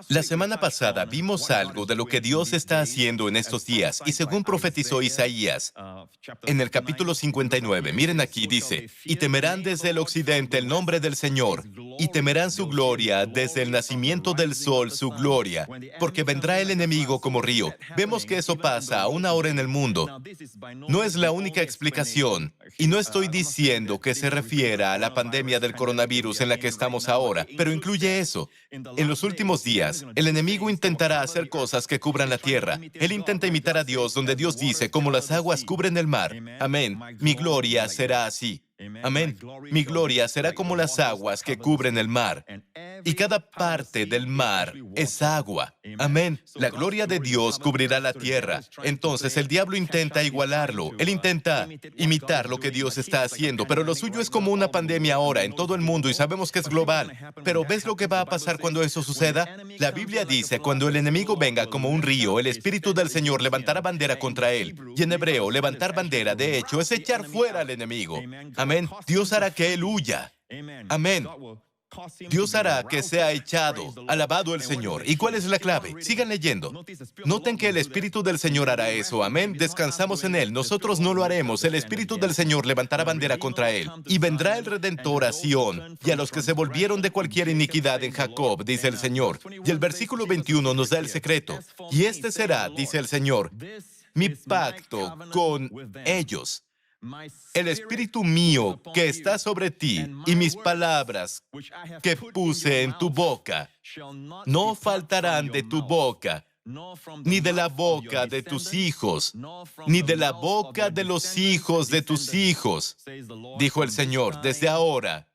La semana pasada vimos algo de lo que Dios está haciendo en estos días y según profetizó Isaías, en el capítulo 59, miren aquí, dice, y temerán desde el occidente el nombre del Señor, y temerán su gloria desde el nacimiento del sol, su gloria, porque vendrá el enemigo como río. Vemos que eso pasa aún ahora en el mundo. No es la única explicación, y no estoy diciendo que se refiera a la pandemia del coronavirus en la que estamos ahora, pero incluye eso. En los últimos días, el enemigo intentará hacer cosas que cubran la tierra. Él intenta imitar a Dios, donde Dios dice, como las aguas cubren el mar. Amén. Mi gloria será así. Amén. Mi gloria será como las aguas que cubren el mar. Y cada parte del mar es agua. Amén. La gloria de Dios cubrirá la tierra. Entonces el diablo intenta igualarlo. Él intenta imitar lo que Dios está haciendo, pero lo suyo es como una pandemia ahora en todo el mundo y sabemos que es global. Pero ¿ves lo que va a pasar cuando eso suceda? La Biblia dice, cuando el enemigo venga como un río, el Espíritu del Señor levantará bandera contra él. Y en hebreo, levantar bandera, de hecho, es echar fuera al enemigo. Amén. Dios hará que él huya. Amén. Dios hará que sea echado. Alabado el Señor. ¿Y cuál es la clave? Sigan leyendo. Noten que el Espíritu del Señor hará eso. Amén. Descansamos en Él. Nosotros no lo haremos. El Espíritu del Señor levantará bandera contra Él. Y vendrá el Redentor a Sión y a los que se volvieron de cualquier iniquidad en Jacob, dice el Señor. Y el versículo 21 nos da el secreto. Y este será, dice el Señor, mi pacto con ellos. El Espíritu mío que está sobre ti y mis palabras que puse en tu boca no faltarán de tu boca, ni de la boca de tus hijos, ni de la boca de los hijos de tus hijos, dijo el Señor, desde ahora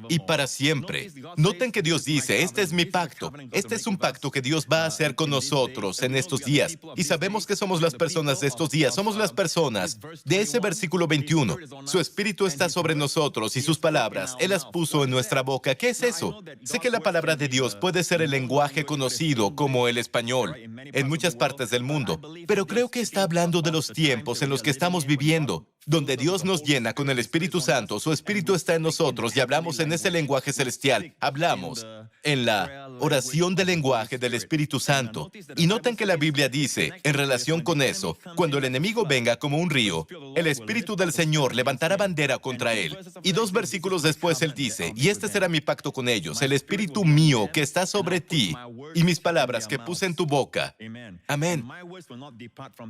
y para siempre. Noten que Dios dice, este es mi pacto. Este es un pacto que Dios va a hacer con nosotros en estos días. Y sabemos que somos las personas de estos días. Somos las personas de ese versículo 21. Su Espíritu está sobre nosotros y sus palabras, Él las puso en nuestra boca. ¿Qué es eso? Sé que la palabra de Dios puede ser el lenguaje conocido como el español en muchas partes del mundo, pero creo que está hablando de los tiempos en los que estamos viviendo, donde Dios nos llena con el Espíritu Santo, su Espíritu está en nosotros y hablamos en ese lenguaje celestial. Hablamos en la oración del lenguaje del Espíritu Santo. Y noten que la Biblia dice, en relación con eso, cuando el enemigo venga como un río, el Espíritu del Señor levantará bandera contra él. Y 2 versículos después Él dice, y este será mi pacto con ellos, el Espíritu mío que está sobre ti y mis palabras que puse en tu boca. Amén.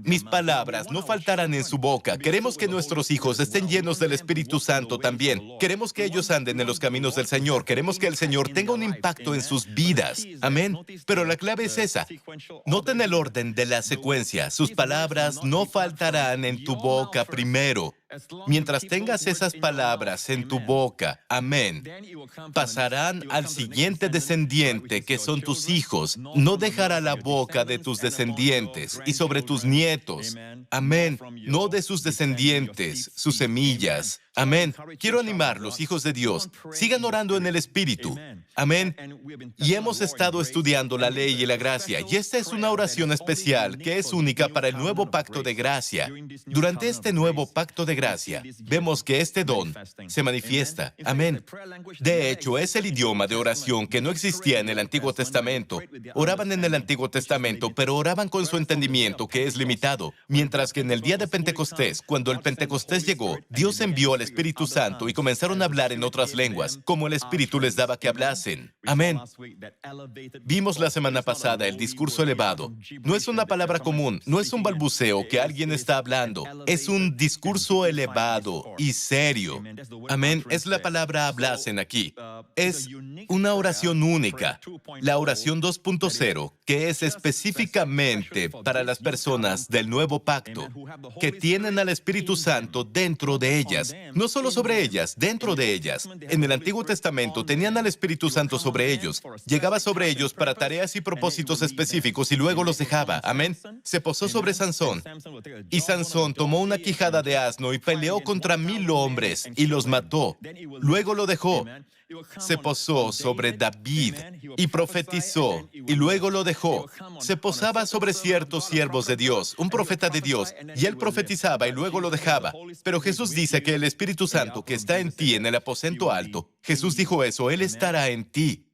Mis palabras no faltarán en su boca. Queremos que nuestros hijos estén llenos del Espíritu Santo también. Queremos que ellos anden en los caminos del Señor. Queremos que el Señor tenga un impacto en sus vidas. Amén. Pero la clave es esa. Noten el orden de la secuencia. Sus palabras no faltarán en tu boca primero. Mientras tengas esas palabras en tu boca, amén, pasarán al siguiente descendiente, que son tus hijos. No dejará la boca de tus descendientes y sobre tus nietos. Amén. No de sus descendientes, sus semillas. Amén. Quiero animarlos, hijos de Dios. Sigan orando en el Espíritu. Amén. Y hemos estado estudiando la ley y la gracia, y esta es una oración especial que es única para el nuevo pacto de gracia. Durante este nuevo pacto de gracia, vemos que este don se manifiesta. Amén. De hecho, es el idioma de oración que no existía en el Antiguo Testamento. Oraban en el Antiguo Testamento, pero oraban con su entendimiento, que es limitado. Mientras que en el día de Pentecostés, cuando el Pentecostés llegó, Dios envió al Espíritu Santo y comenzaron a hablar en otras lenguas, como el Espíritu les daba que hablasen. Amén. Vimos la semana pasada el discurso elevado. No es una palabra común, no es un balbuceo que alguien está hablando. Es un discurso elevado y serio. Amén. Es la palabra hablasen aquí. Es una oración única. La oración 2.0, que es específicamente para las personas del nuevo pacto, que tienen al Espíritu Santo dentro de ellas. No solo sobre ellas, dentro de ellas. En el Antiguo Testamento tenían al Espíritu Santo sobre ellos. Llegaba sobre ellos para tareas y propósitos específicos y luego los dejaba. Amén. Se posó sobre Sansón. Y Sansón tomó una quijada de asno y peleó contra 1000 hombres y los mató. Luego lo dejó. Se posó sobre David y profetizó, y luego lo dejó. Se posaba sobre ciertos siervos de Dios, un profeta de Dios, y él profetizaba y luego lo dejaba. Pero Jesús dice que el Espíritu Santo que está en ti en el aposento alto, Jesús dijo eso, Él estará en ti.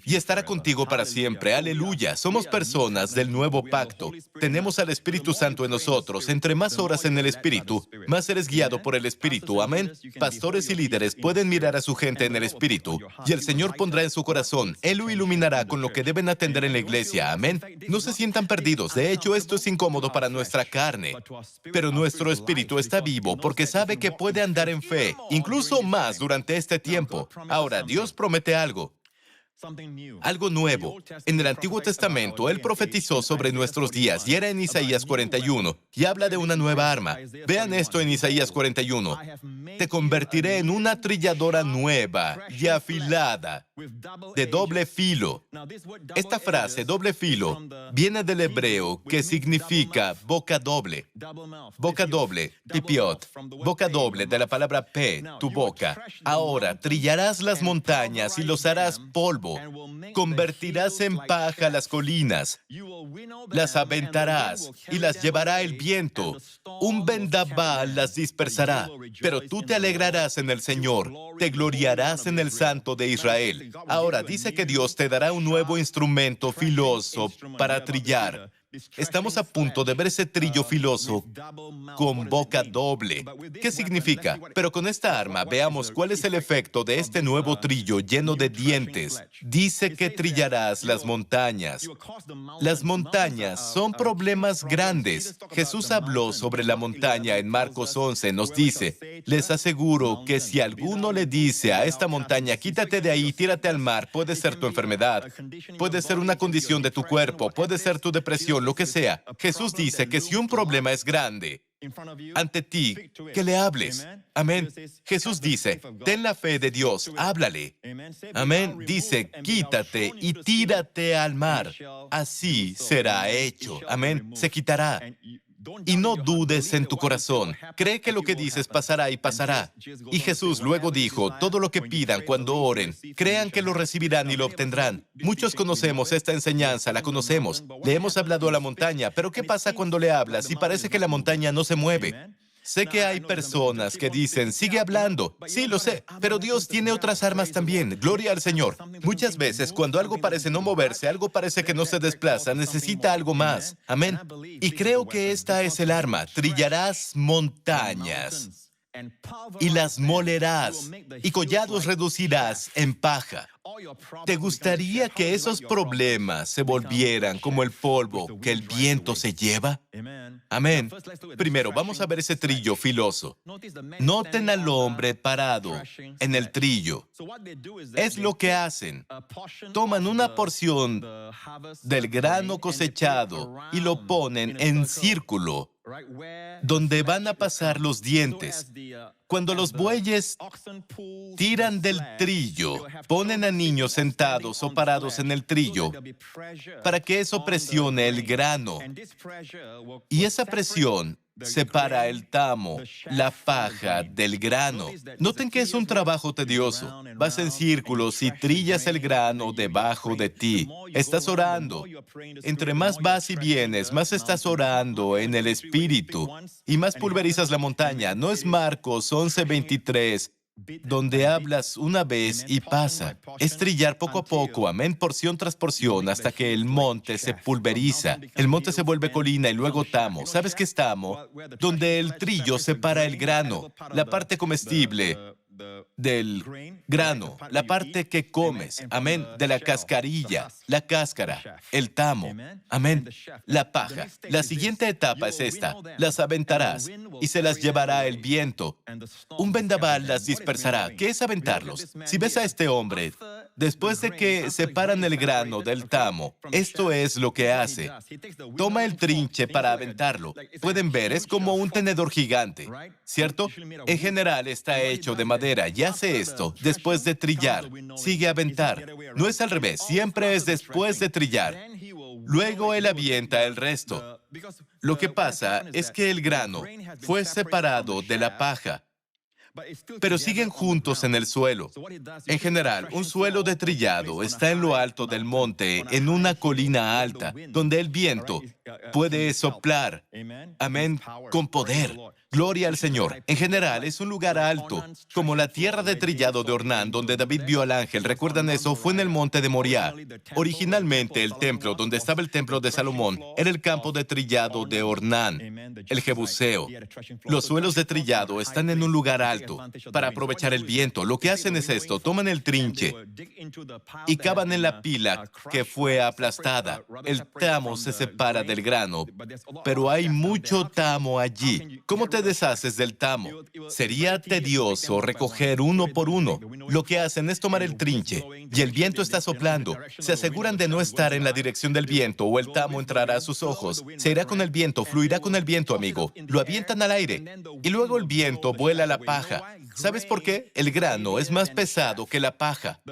y estará contigo para siempre. Aleluya. Somos personas del nuevo pacto. Tenemos al Espíritu Santo en nosotros. Entre más horas en el Espíritu, más eres guiado por el Espíritu. Amén. Pastores y líderes pueden mirar a su gente en el Espíritu, y el Señor pondrá en su corazón. Él lo iluminará con lo que deben atender en la iglesia. Amén. No se sientan perdidos. De hecho, esto es incómodo para nuestra carne. Pero nuestro espíritu está vivo porque sabe que puede andar en fe, incluso más durante este tiempo. Ahora, Dios promete algo nuevo. En el Antiguo Testamento, Él profetizó sobre nuestros días, y era en Isaías 41, y habla de una nueva arma. Vean esto en Isaías 41. Te convertiré en una trilladora nueva y afilada, de doble filo. Esta frase, doble filo, viene del hebreo que significa boca doble. Boca doble, pipiot. Boca doble, de la palabra pe, tu boca. Ahora, trillarás las montañas y los harás polvo. Convertirás en paja las colinas. Las aventarás y las llevará el viento. Un vendaval las dispersará. Pero tú te alegrarás en el Señor. Te gloriarás en el Santo de Israel. Ahora dice que Dios te dará un nuevo instrumento filoso para trillar. Estamos a punto de ver ese trillo filoso con boca doble. ¿Qué significa? Pero con esta arma veamos cuál es el efecto de este nuevo trillo lleno de dientes. Dice que trillarás las montañas. Las montañas son problemas grandes. Jesús habló sobre la montaña en Marcos 11. Nos dice, les aseguro que si alguno le dice a esta montaña, quítate de ahí, tírate al mar, puede ser tu enfermedad, puede ser una condición de tu cuerpo, puede ser tu depresión, lo que sea. Jesús dice que si un problema es grande ante ti, que le hables. Amén. Jesús dice, ten la fe de Dios, háblale. Amén. Dice, quítate y tírate al mar. Así será hecho. Amén. Se quitará. Y no dudes en tu corazón. Cree que lo que dices pasará y pasará. Y Jesús luego dijo, todo lo que pidan cuando oren, crean que lo recibirán y lo obtendrán. Muchos conocemos esta enseñanza, la conocemos. Le hemos hablado a la montaña, pero ¿qué pasa cuando le hablas y parece que la montaña no se mueve? Sé que hay personas que dicen, sigue hablando. Sí, lo sé, pero Dios tiene otras armas también. Gloria al Señor. Muchas veces, cuando algo parece no moverse, algo parece que no se desplaza, necesita algo más. Amén. Y creo que esta es el arma. Trillarás montañas y las molerás, y collados reducirás en paja. ¿Te gustaría que esos problemas se volvieran como el polvo que el viento se lleva? Amén. Primero, vamos a ver ese trillo filoso. Noten al hombre parado en el trillo. Es lo que hacen. Toman una porción del grano cosechado y lo ponen en círculo, donde van a pasar los dientes. Cuando los bueyes tiran del trillo, ponen a niños sentados o parados en el trillo para que eso presione el grano. Y esa presión separa el tamo, la paja del grano. Noten que es un trabajo tedioso. Vas en círculos y trillas el grano debajo de ti. Estás orando. Entre más vas y vienes, más estás orando en el Espíritu y más pulverizas la montaña. No es Marcos 11:23, donde hablas una vez y pasa. Es trillar poco a poco, amén, porción tras porción, hasta que el monte se pulveriza. El monte se vuelve colina y luego tamo. ¿Sabes qué es tamo? Donde el trillo separa el grano, la parte comestible del grano, la parte que comes, amén, de la cascarilla, la cáscara, el tamo, amén, la paja. La siguiente etapa es esta: las aventarás y se las llevará el viento. Un vendaval las dispersará. ¿Qué es aventarlos? Si ves a este hombre, después de que separan el grano del tamo, esto es lo que hace. Toma el trinche para aventarlo. Pueden ver, es como un tenedor gigante, ¿cierto? En general está hecho de madera y hace esto después de trillar. Sigue a aventar. No es al revés, siempre es después de trillar. Luego él avienta el resto. Lo que pasa es que el grano fue separado de la paja. pero siguen juntos en el suelo. En general, un suelo de trillado está en lo alto del monte, en una colina alta, donde el viento puede soplar. Amén, con poder. Gloria al Señor. En general, es un lugar alto, como la tierra de trillado de Ornán, donde David vio al ángel. ¿Recuerdan eso? Fue en el monte de Moriah. Originalmente, el templo, donde estaba el templo de Salomón, era el campo de trillado de Ornán, el Jebuseo. Los suelos de trillado están en un lugar alto para aprovechar el viento. Lo que hacen es esto: toman el trinche y cavan en la pila que fue aplastada. El tamo se separa del grano, pero hay mucho tamo allí. ¿Cómo te deshaces del tamo? Sería tedioso recoger uno por uno. Lo que hacen es tomar el trinche y el viento está soplando. Se aseguran de no estar en la dirección del viento o el tamo entrará a sus ojos. Se irá con el viento, fluirá con el viento, amigo. Lo avientan al aire y luego el viento vuela la paja. ¿Sabes por qué? El grano es más pesado que la paja.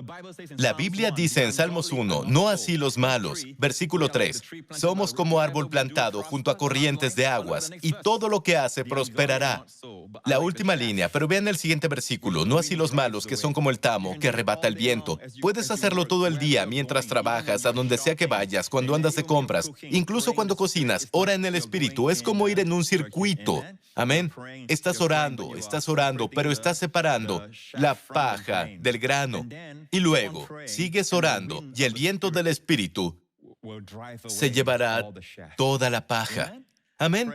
La Biblia dice en Salmos 1, no así los malos. Versículo 3, somos como árbol plantado junto a corrientes de aguas, y todo lo que hace prosperará. La última línea, pero vean el siguiente versículo, no así los malos, que son como el tamo que arrebata el viento. Puedes hacerlo todo el día, mientras trabajas, a donde sea que vayas, cuando andas de compras, incluso cuando cocinas. Ora en el Espíritu, es como ir en un circuito. Amén. Estás orando, pero estás separando la paja del grano. Y luego, sigues orando, y el viento del Espíritu se llevará toda la paja. Amén.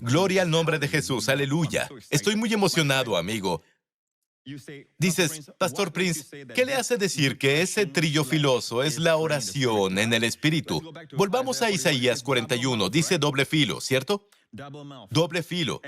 Gloria al nombre de Jesús. Aleluya. Estoy muy emocionado, amigo. Dices, Pastor Prince, ¿qué le hace decir que ese trillo filoso es la oración en el Espíritu? Volvamos a Isaías 41. Dice doble filo, ¿cierto? Doble filo.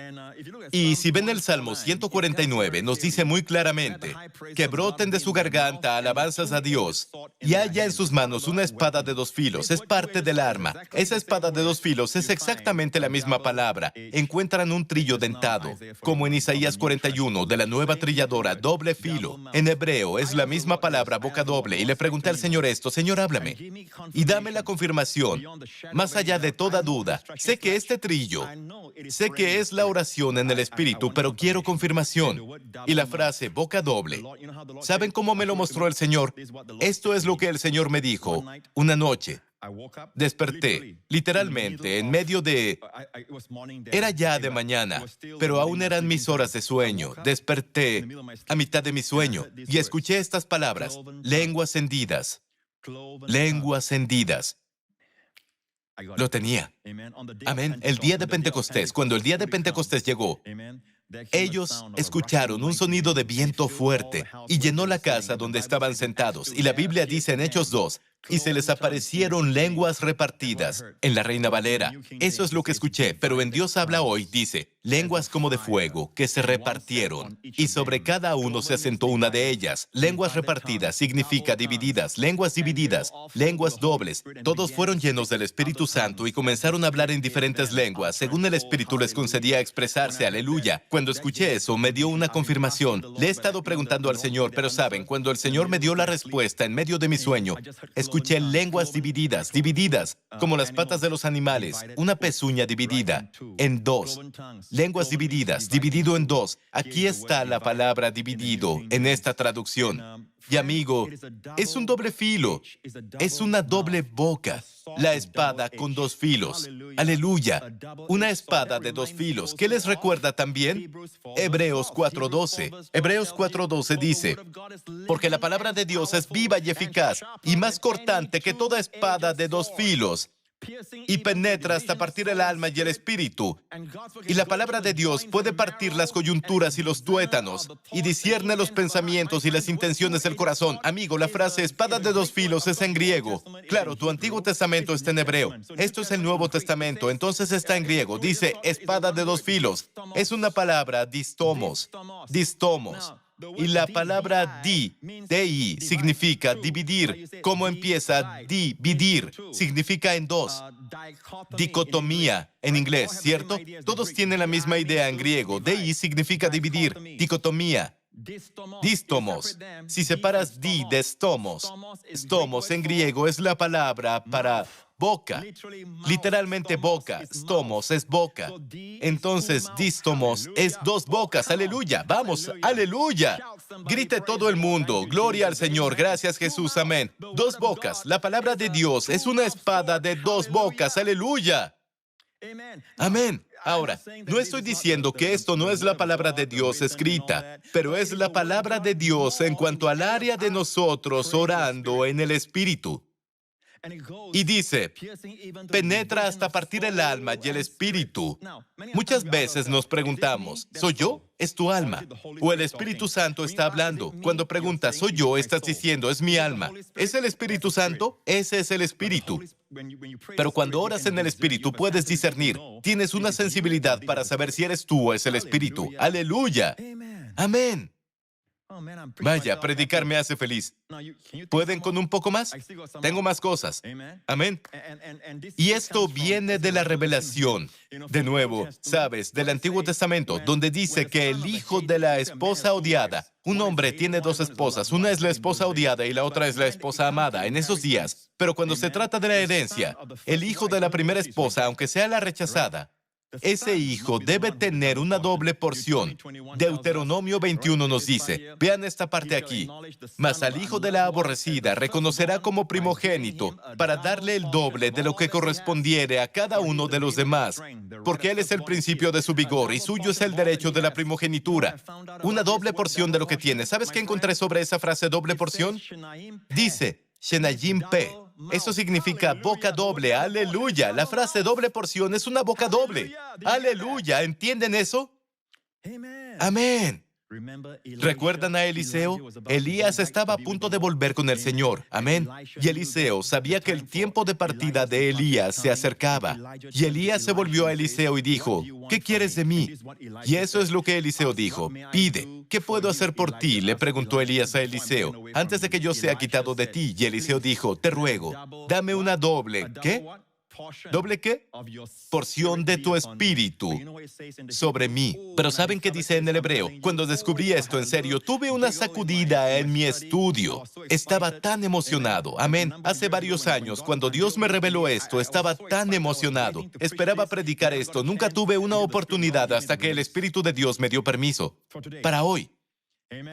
Y si ven el Salmo 149, nos dice muy claramente que broten de su garganta alabanzas a Dios y haya en sus manos una espada de dos filos. Es parte del arma. Esa espada de dos filos es exactamente la misma palabra. Encuentran un trillo dentado, como en Isaías 41, de la nueva trilladora, doble filo. En hebreo es la misma palabra, boca doble. Y le pregunté al Señor esto: Señor, háblame y dame la confirmación. Más allá de toda duda, sé que este trillo, sé que es la oración en el Espíritu, pero quiero confirmación. Y la frase boca doble, ¿saben cómo me lo mostró el Señor? Esto es lo que el Señor me dijo una noche. Desperté, literalmente, en medio de... Era ya de mañana, pero aún eran mis horas de sueño. Desperté a mitad de mi sueño y escuché estas palabras: lenguas hendidas, lenguas hendidas. Lo tenía. Amén. El día de Pentecostés, cuando el día de Pentecostés llegó, ellos escucharon un sonido de viento fuerte y llenó la casa donde estaban sentados. Y la Biblia dice en Hechos 2, y se les aparecieron lenguas repartidas. En la Reina Valera, eso es lo que escuché, pero en Dios habla hoy, dice, lenguas como de fuego que se repartieron, y sobre cada uno se asentó una de ellas. Lenguas repartidas significa divididas, lenguas divididas, lenguas dobles. Todos fueron llenos del Espíritu Santo y comenzaron a hablar en diferentes lenguas, según el Espíritu les concedía expresarse. Aleluya. Cuando escuché eso, me dio una confirmación. Le he estado preguntando al Señor, pero saben, cuando el Señor me dio la respuesta en medio de mi sueño, escuché lenguas divididas, divididas, como las patas de los animales, una pezuña dividida en dos. Lenguas divididas, dividido en dos. Aquí está la palabra dividido en esta traducción. Y amigo, es un doble filo, es una doble boca, la espada con dos filos. Aleluya, una espada de dos filos. ¿Qué les recuerda también? Hebreos 4:12. Hebreos 4:12 dice, porque la palabra de Dios es viva y eficaz y más cortante que toda espada de dos filos, y penetra hasta partir el alma y el espíritu. Y la palabra de Dios puede partir las coyunturas y los tuétanos, y discierne los pensamientos y las intenciones del corazón. Amigo, la frase espada de dos filos es en griego. Claro, tu Antiguo Testamento está en hebreo. Esto es el Nuevo Testamento, entonces está en griego. Dice espada de dos filos. Es una palabra distomos. Distomos. Y la palabra di, significa dividir. ¿Cómo empieza? Dividir. Significa en dos. Dicotomía en inglés, ¿cierto? Todos tienen la misma idea en griego. Dei significa dividir. Dicotomía. Dístomos. Si separas di de stomos, stomos en griego es la palabra para boca. Literalmente boca. Stomos es boca. Entonces, dístomos es dos bocas. Aleluya. Vamos, aleluya. Grite todo el mundo. Gloria al Señor. Gracias, Jesús. Amén. Dos bocas. La palabra de Dios es una espada de dos bocas. Aleluya. Amén. Ahora, no estoy diciendo que esto no es la palabra de Dios escrita, pero es la palabra de Dios en cuanto al área de nosotros orando en el Espíritu. Y dice, penetra hasta partir el alma y el espíritu. Muchas veces nos preguntamos, ¿soy yo? Es tu alma. O el Espíritu Santo está hablando. Cuando preguntas, ¿soy yo? Estás diciendo, es mi alma. ¿Es el Espíritu Santo? Ese es el Espíritu. Pero cuando oras en el Espíritu puedes discernir. Tienes una sensibilidad para saber si eres tú o es el Espíritu. ¡Aleluya! Amén. Vaya, predicar me hace feliz. ¿Pueden con un poco más? Tengo más cosas. Amén. Y esto viene de la revelación. De nuevo, sabes, del Antiguo Testamento, donde dice que el hijo de la esposa odiada, un hombre tiene dos esposas, una es la esposa odiada y la otra es la esposa amada en esos días. Pero cuando se trata de la herencia, el hijo de la primera esposa, aunque sea la rechazada, ese hijo debe tener una doble porción. Deuteronomio 21 nos dice, vean esta parte aquí, mas al hijo de la aborrecida reconocerá como primogénito para darle el doble de lo que correspondiere a cada uno de los demás, porque él es el principio de su vigor y suyo es el derecho de la primogenitura. Una doble porción de lo que tiene. ¿Sabes qué encontré sobre esa frase doble porción? Dice, Shenayim Pe. Eso significa boca doble. ¡Aleluya! La frase doble porción es una boca doble. ¡Aleluya! ¿Entienden eso? Amén. ¿Recuerdan a Eliseo? Elías estaba a punto de volver con el Señor. Amén. Y Eliseo sabía que el tiempo de partida de Elías se acercaba. Y Elías se volvió a Eliseo y dijo, ¿qué quieres de mí? Y eso es lo que Eliseo dijo. Pide. ¿Qué puedo hacer por ti? Le preguntó Elías a Eliseo. Antes de que yo sea quitado de ti. Y Eliseo dijo, te ruego, dame una doble. ¿Qué? ¿Doble qué? Porción de tu espíritu sobre mí. Pero ¿saben qué dice en el hebreo? Cuando descubrí esto en serio, tuve una sacudida en mi estudio. Estaba tan emocionado. Amén. Hace varios años, cuando Dios me reveló esto, estaba tan emocionado. Esperaba predicar esto. Nunca tuve una oportunidad hasta que el Espíritu de Dios me dio permiso. Para hoy.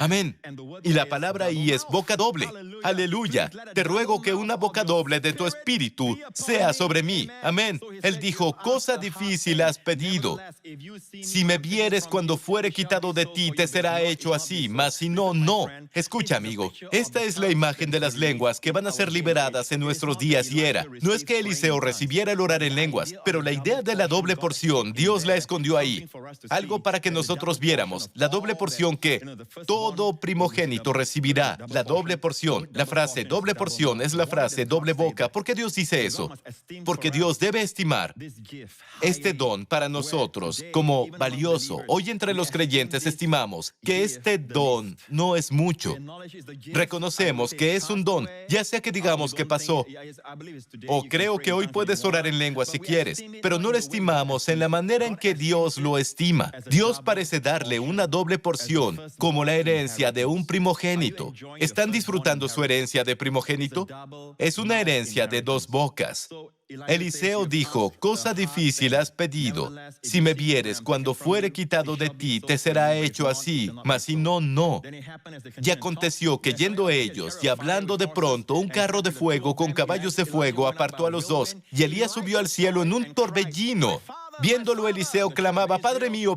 Amén. Y la palabra ahí es boca doble. Aleluya. Te ruego que una boca doble de tu espíritu sea sobre mí. Amén. Él dijo, cosa difícil has pedido. Si me vieres cuando fuere quitado de ti, te será hecho así, mas si no, no. Escucha, amigo. Esta es la imagen de las lenguas que van a ser liberadas en nuestros días y era. No es que Eliseo recibiera el orar en lenguas, pero la idea de la doble porción, Dios la escondió ahí. Algo para que nosotros viéramos. La doble porción que todo primogénito recibirá la doble porción. La frase doble porción es la frase doble boca. ¿Por qué Dios dice eso? Porque Dios debe estimar este don para nosotros como valioso. Hoy entre los creyentes estimamos que este don no es mucho. Reconocemos que es un don, ya sea que digamos que pasó, o creo que hoy puedes orar en lengua si quieres, pero no lo estimamos en la manera en que Dios lo estima. Dios parece darle una doble porción como la herencia de un primogénito. ¿Están disfrutando su herencia de primogénito? Es una herencia de dos bocas. Eliseo dijo, cosa difícil has pedido. Si me vieres cuando fuere quitado de ti, te será hecho así, mas si no, no. Y aconteció que yendo ellos y hablando de pronto, un carro de fuego con caballos de fuego apartó a los dos, y Elías subió al cielo en un torbellino. Viéndolo, Eliseo clamaba, Padre mío,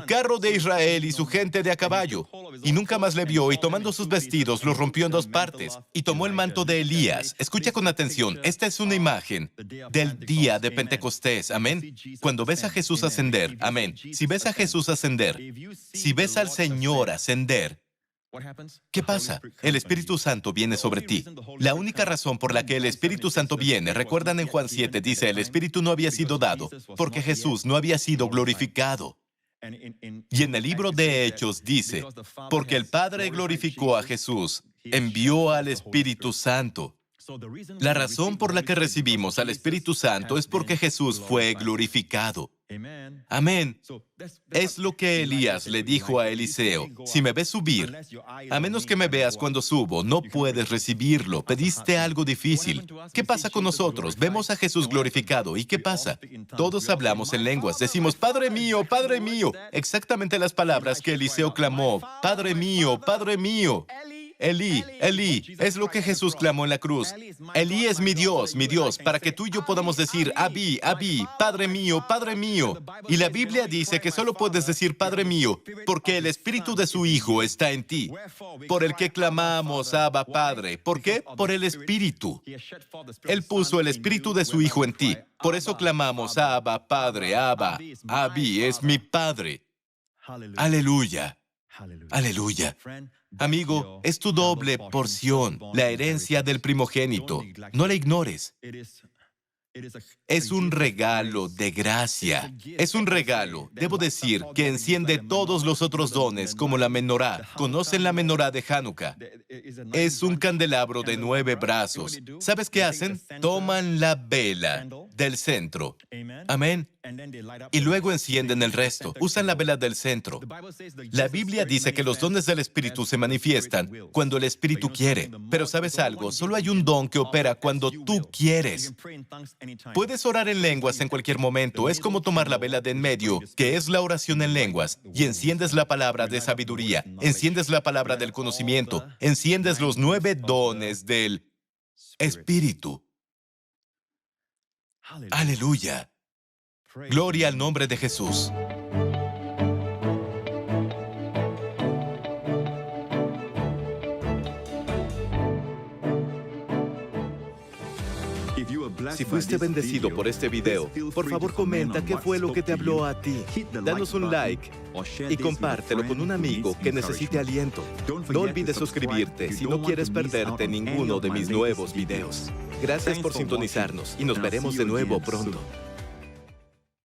carro de Israel y su gente de a caballo. Y nunca más le vio, y tomando sus vestidos, los rompió en dos partes, y tomó el manto de Elías. Escucha con atención, esta es una imagen del día de Pentecostés, amén. Cuando ves a Jesús ascender, amén. Si ves a Jesús ascender, si ves al Señor ascender, ¿qué pasa? El Espíritu Santo viene sobre ti. La única razón por la que el Espíritu Santo viene, recuerdan en Juan 7, dice, el Espíritu no había sido dado, porque Jesús no había sido glorificado. Y en el libro de Hechos dice, porque el Padre glorificó a Jesús, envió al Espíritu Santo. La razón por la que recibimos al Espíritu Santo es porque Jesús fue glorificado. Amén. Es lo que Elías le dijo a Eliseo: si me ves subir, a menos que me veas cuando subo, no puedes recibirlo. Pediste algo difícil. ¿Qué pasa con nosotros? Vemos a Jesús glorificado. ¿Y qué pasa? Todos hablamos en lenguas. Decimos: Padre mío, Padre mío. Exactamente las palabras que Eliseo clamó: Padre mío, Padre mío. Elí, Elí, es lo que Jesús clamó en la cruz. Elí es mi Dios, para que tú y yo podamos decir: Abí, Abí, Padre mío, Padre mío. Y la Biblia dice que solo puedes decir Padre mío porque el Espíritu de su Hijo está en ti, por el que clamamos: Abba, Padre. ¿Por qué? Por el Espíritu. Él puso el Espíritu de su Hijo en ti. Por eso clamamos: Abba, Padre, Abba, Abí es mi Padre. Aleluya. Aleluya. Amigo, es tu doble porción, la herencia del primogénito. No la ignores. Es un regalo de gracia. Es un regalo, debo decir, que enciende todos los otros dones, como la menorá. ¿Conocen la menorá de Hanukkah? Es un candelabro de 9 brazos. ¿Sabes qué hacen? Toman la vela del centro. Amén. Y luego encienden el resto. Usan la vela del centro. La Biblia dice que los dones del Espíritu se manifiestan cuando el Espíritu quiere. Pero ¿sabes algo? Solo hay un don que opera cuando tú quieres. Puedes orar en lenguas en cualquier momento. Es como tomar la vela de en medio, que es la oración en lenguas, y enciendes la palabra de sabiduría, enciendes la palabra del conocimiento, enciendes los 9 dones del Espíritu. Aleluya. Gloria al nombre de Jesús. Si fuiste bendecido por este video, por favor comenta qué fue lo que te habló a ti. Danos un like y compártelo con un amigo que necesite aliento. No olvides suscribirte si no quieres perderte ninguno de mis nuevos videos. Gracias por sintonizarnos y nos veremos de nuevo pronto.